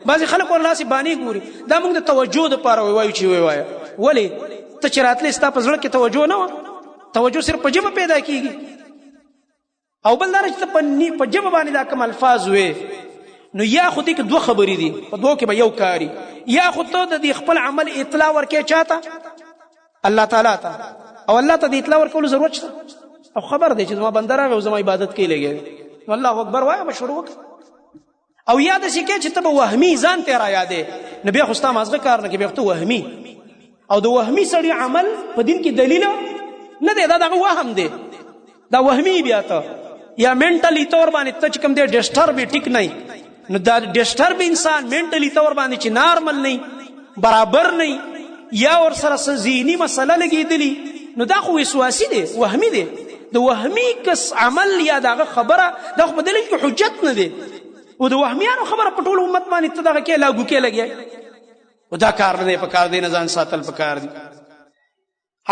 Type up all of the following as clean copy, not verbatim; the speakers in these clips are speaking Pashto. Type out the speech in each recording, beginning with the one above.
بعضې خلک ورلاسې بانې ګوري دا موږ د توجه دپاره وایو چې ووایه ولې ته چې راتلې ستا په زړه کې توجه نه وه توجه صرف په ژبه پیدا کېږي او بل دا چې ته په ژبه باندې دا کوم الفاظ وې نو یا خو دې کې دوه خبرې دي په دوه کې به یو کاري یا خو ته د دې خپل عمل اطلاع ورکې چاته الله تعالی ته او الله ته د اطلاع ورکولو ضرورت شته او خبر دی چې زما بنده راغی او زما عبادت کوي لګي الله اکبر وایه به شروع وکړه او یاد شي کې چې ته به وهمي ځان ته را یادې نو بیا خو ستا مازغه کار نه کې بیا ته وهمي او د وهمي سړي عمل په دین کې دلیل نه دی دا دغه وهم دی دا وهمي بیا ته یا منټلی طور باندې ته چې کوم دی ډسټرب ټیک نه نو دا ډسټرب انسان منټلی طور باندې چې نارمل نه برابر نه یا ور سره ذهني مسله لګېدلی نو دا خو وسواسي دی وهمي دی د وهمي کس عمل یا دغه خبره دا خو په دلیل کې حجت نه دی او د وهمیانو خبره په ټول امت باندې ته دغه کې لاګو کې لګیا او دا کار نه دی په کار دی نه ځان ساتل په کار دی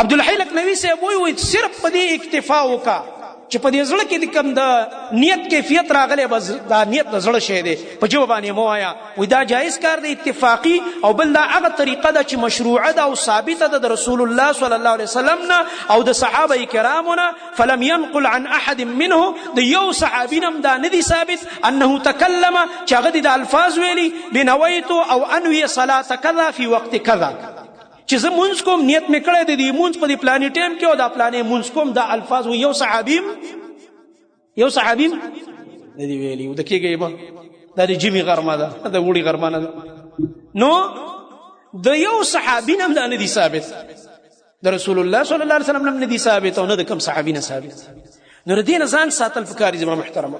عبدالحی لکنوي صاحب وایي صرف په دې اکتفا وکړه چې په دې زړه کې د کوم د نیت کیفیت راغلی بس دا نیت د زړه شی دی په ژبه باندې مه وایه وایي دا جایز کار دی اتفاقي او بل دا هغه طریقه ده چې مشروعه ده او ثابته ده د رسول الله صلی الله علیه وسلم نه او د صحابه کرامو نه فلم ينقل عن احد منه د یو صحابي نه هم دا نه دي ثابت انه تکلم چې هغه د الفاظ ویلي بنویت او انوي صلاه کذا فی وقت کذا چې زه مونځ کوم نیت مې کړی دی د مونځ په دې پلانې ټایم کې او دا پلانې مونځ کوم دا الفاظ یو صحابیم نه دي ویلي د کېږي به دا د جمعې غرمه ده د وړي غرمه نه ده نو د یو صحابي نه هم دا نه دي ثابت د رسول الله صلی الله علیه وسلم نه دي ثابت او نه د کوم صحابي نه ثابت نو د دې نه ځان ساتل پکار دي زما محترم